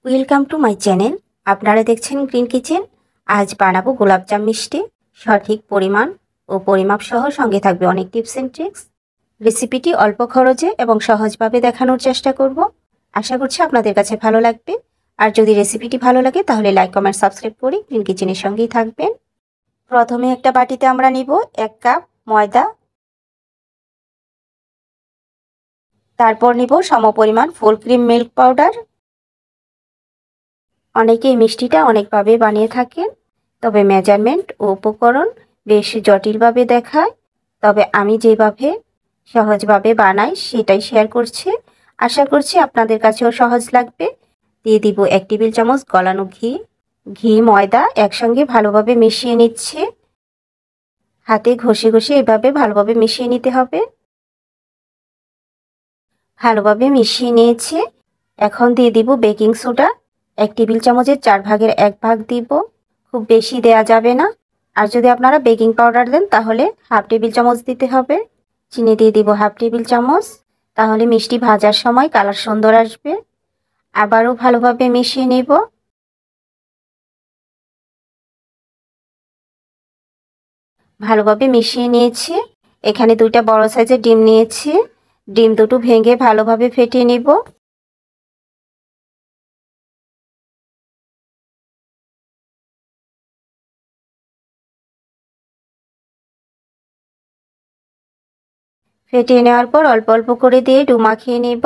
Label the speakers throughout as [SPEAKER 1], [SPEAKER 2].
[SPEAKER 1] Welcome to my channel. আপনারা দেখছেন green kitchen. আজ বানাবো গোলাপজাম মিষ্টি। সঠিক পরিমাণ ও পরিমাপ সহ সঙ্গে থাকবে অনেক টিপস অ্যান্ড ট্রিক্স। রেসিপিটি অল্প খরচে এবং সহজভাবে দেখানোর চেষ্টা করব। আশা করছি আপনাদের কাছে ভালো লাগবে। আর যদি রেসিপিটি ভালো লাগে তাহলে লাইক কমেন্ট সাবস্ক্রাইব করে গ্রিন কিচেনের সঙ্গেই থাকবেন। প্রথমে একটা বাটিতে আমরা নিব 1 কাপ ময়দা। তারপর নিব সমপরিমাণ ফুল ক্রিম মিল্ক পাউডার। অনেকেই মিষ্টিটা অনেকভাবে বানিয়ে থাকেন, তবে মেজারমেন্ট ও উপকরণ বেশ জটিলভাবে দেখায়। তবে আমি যেভাবে সহজভাবে বানাই সেটাই শেয়ার করছি। আশা করছি আপনাদের কাছেও সহজ লাগবে। দিয়ে দিব 1 টেবিল চামচ গলানো ঘি। ঘি ময়দা একসঙ্গে ভালোভাবে মিশিয়ে নিচ্ছে। হাতে ঘষে ঘষে এভাবে ভালোভাবে মিশিয়ে নিতে হবে। ভালোভাবে মিশিয়ে নিয়েছি। এখন দিয়ে দিব বেকিং সোডা। 1 টেবিল চামচের 4 ভাগের 1 ভাগ দিব। খুব বেশি দেয়া যাবে না। আর যদি আপনারা বেকিং পাউডার দেন তাহলে হাফ টেবিল চামচ দিতে হবে। চিনি দিয়ে দিব হাফ টেবিল চামচ। তাহলে মিষ্টি ভাজার সময় কালার সুন্দর আসবে। আবারও ভালোভাবে মিশিয়ে নেব। ভালোভাবে মিশিয়ে নিয়েছি। এখানে 2টা বড় সাইজের ডিম নিয়েছি। ডিম দুটো ভেঙে ভালোভাবে ফেটিয়ে নেব। ফেটিয়ে নেওয়ার পর অল্প অল্প করে দিয়ে ডো মাখিয়ে নেব।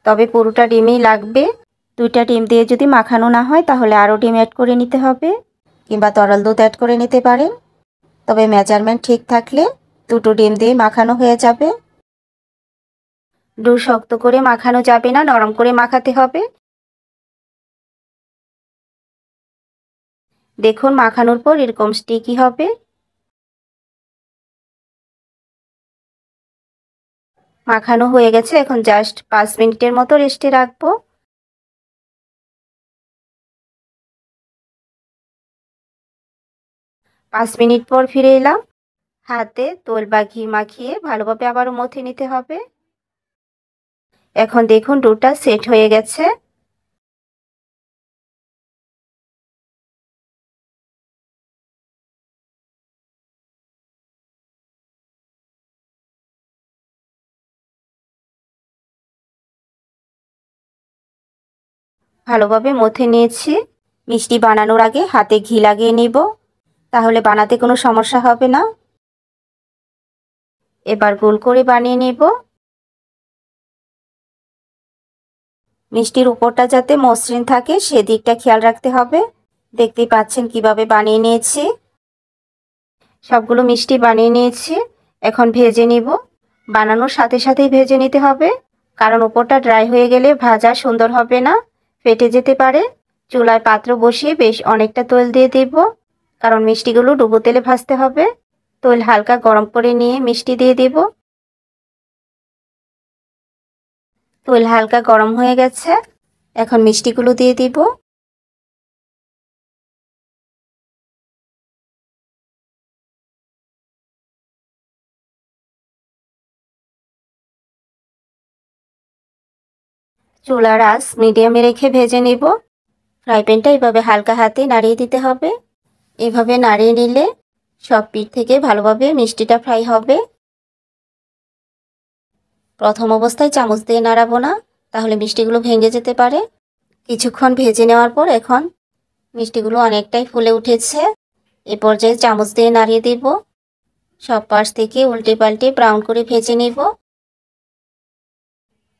[SPEAKER 1] তবে পুরোটা ডিমই লাগবে। 2টা ডিম দিয়ে যদি মাখানো না হয় তাহলে আরও ডিম অ্যাড করে নিতে হবে, কিংবা তরল দুধ অ্যাড করে নিতে পারেন। তবে মেজারমেন্ট ঠিক থাকলে 2টো ডিম দিয়ে মাখানো হয়ে যাবে। ডো শক্ত করে মাখানো যাবে না, নরম করে মাখাতে হবে। দেখুন মাখানোর পর এরকম স্টিকি হবে। মাখানো হয়ে গেছে। এখন জাস্ট 5 মিনিটের মতো রেস্টে রাখবো। 5 মিনিট পর ফিরে এলাম। হাতে তেল বা ঘি মাখিয়ে ভালোভাবে আবারও মথে নিতে হবে। এখন দেখুন ডোটা সেট হয়ে গেছে। ভালোভাবে মথে নিয়েছি। মিষ্টি বানানোর আগে হাতে ঘি লাগিয়ে নিব, তাহলে বানাতে কোনো সমস্যা হবে না। এবার গোল করে বানিয়ে নেব। মিষ্টির উপরটা যাতে মসৃণ থাকে সেদিকটা খেয়াল রাখতে হবে। দেখতেই পাচ্ছেন কিভাবে বানিয়ে নিয়েছি। সবগুলো মিষ্টি বানিয়ে নিয়েছি। এখন ভেজে নিব। বানানোর সাথে সাথেই ভেজে নিতে হবে, কারণ উপরটা ড্রাই হয়ে গেলে ভাজা সুন্দর হবে না, ফেটে যেতে পারে। চুলায় পাত্র বসিয়ে বেশ অনেকটা তেল দিয়ে দেব, কারণ মিষ্টিগুলো ডুবো তেলে ভাজতে হবে। তেল হালকা গরম করে নিয়ে মিষ্টি দিয়ে দেব। তেল হালকা গরম হয়ে গেছে। এখন মিষ্টিগুলো দিয়ে দিব। চুলার আঁচ মিডিয়ামে রেখে ভেজে নেব। ফ্রাই প্যানটা এভাবে হালকা হাতে নাড়িয়ে দিতে হবে। এভাবে নাড়িয়ে নিলে সব পিঠ থেকে ভালোভাবে মিষ্টিটা ফ্রাই হবে। প্রথম অবস্থায় চামচ দিয়ে নাড়াবো না, তাহলে মিষ্টিগুলো ভেঙে যেতে পারে। কিছুক্ষণ ভেজে নেওয়ার পর এখন মিষ্টিগুলো অনেকটাই ফুলে উঠেছে। এ পর্যায়ে চামচ দিয়ে নাড়িয়ে দেব। সব পাশ থেকে উল্টে পাল্টে ব্রাউন করে ভেজে নেব।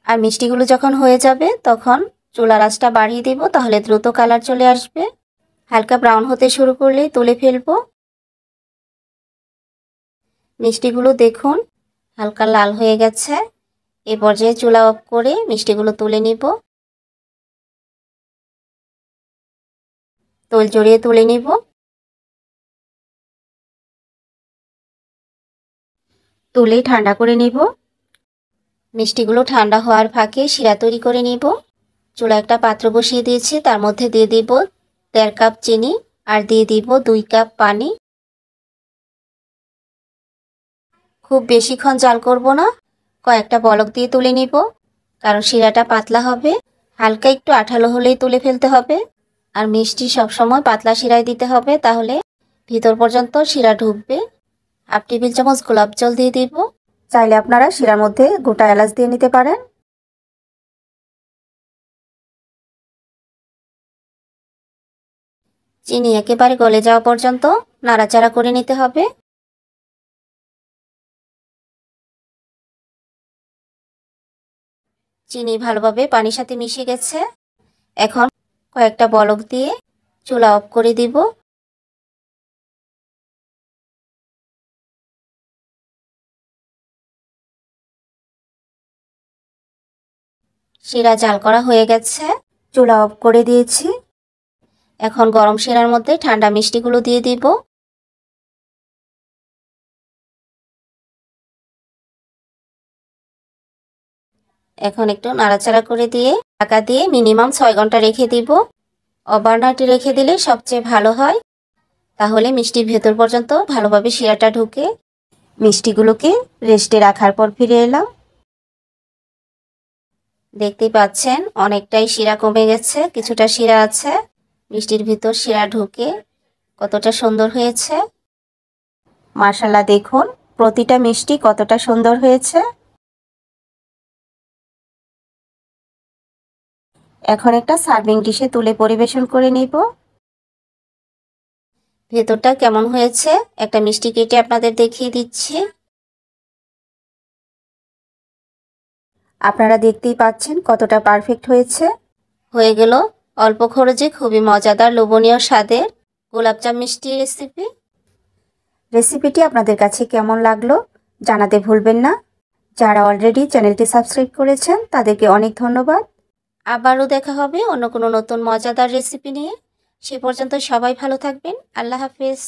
[SPEAKER 1] আর মিষ্টিগুলো যখন হয়ে যাবে তখন চুলার আঁচটা বাড়িয়ে দেব, তাহলে দ্রুত কালার চলে আসবে। হালকা ব্রাউন হতে শুরু করলেই তুলে ফেলবো। মিষ্টিগুলো দেখুন হালকা লাল হয়ে গেছে। এ পর্যায়ে চুলা অফ করে মিষ্টিগুলো তুলে নিব। তেল জড়িয়ে তুলে নিব। তুলে ঠান্ডা করে নিব। মিষ্টিগুলো ঠান্ডা হওয়ার ফাঁকে শিরা তৈরি করে নিব। চুলা একটা পাত্র বসিয়ে দিয়েছি, তার মধ্যে দিয়ে দিব 1.5 কাপ চিনি আর দিয়ে দিব 2 কাপ পানি। খুব বেশিক্ষণ জাল করব না, কয়েকটা বলক দিয়ে তুলে নিব, কারণ শিরাটা পাতলা হবে। হালকা একটু আঠালো হলেই তুলে ফেলতে হবে। আর মিষ্টি সবসময় পাতলা শিরায় দিতে হবে, তাহলে ভিতর পর্যন্ত শিরা ঢুকবে। হাফ টেবিল চামচ গোলাপ জল দিয়ে দিব। চাইলে আপনারা শিরার মধ্যে গোটা এলাচ দিয়ে নিতে পারেন। চিনি একেবারে গলে যাওয়া পর্যন্ত নাড়াচাড়া করে নিতে হবে। চিনি ভালোভাবে পানির সাথে মিশে গেছে। এখন কয়েকটা বলক দিয়ে চুলা অফ করে দিব। শিরা জাল করা হয়ে গেছে, চুলা অফ করে দিয়েছি। এখন গরম শিরার মধ্যে ঠান্ডা মিষ্টিগুলো দিয়ে দিব। এখন একটু নাড়াচাড়া করে দিয়ে ঢাকা দিয়ে মিনিমাম 6 ঘন্টা রেখে দিব। ওভারনাইট রেখে দিলে সবচেয়ে ভালো হয়, তাহলে মিষ্টির ভেতর পর্যন্ত ভালোভাবে শিরাটা ঢুকে। মিষ্টিগুলোকে রেস্টে রাখার পর ফিরে এলাম। দেখতেই পাচ্ছেন অনেকটাই শিরা কমে গেছে, কিছুটা শিরা আছে। মিষ্টির ভিতর শিরা ঢুকে কতটা সুন্দর হয়েছে। মাশাআল্লাহ, দেখুন প্রতিটা মিষ্টি কতটা সুন্দর হয়েছে। এখন একটা সার্ভিং ডিশে তুলে পরিবেশন করে নিব। ভেতরটা কেমন হয়েছে একটা মিষ্টি কেটে আপনাদের দেখিয়ে দিচ্ছি। আপনারা দেখতেই পাচ্ছেন কতটা পারফেক্ট হয়েছে। হয়ে গেল অল্প খরচে খুবই মজাদার লোভনীয় স্বাদের গোলাপজাম মিষ্টি রেসিপি। রেসিপিটি আপনাদের কাছে কেমন লাগলো জানাতে ভুলবেন না। যারা অলরেডি চ্যানেলটি সাবস্ক্রাইব করেছেন তাদেরকে অনেক ধন্যবাদ। আবারও দেখা হবে অন্য কোনো নতুন মজাদার রেসিপি নিয়ে। সে পর্যন্ত সবাই ভালো থাকবেন। আল্লাহ হাফেজ।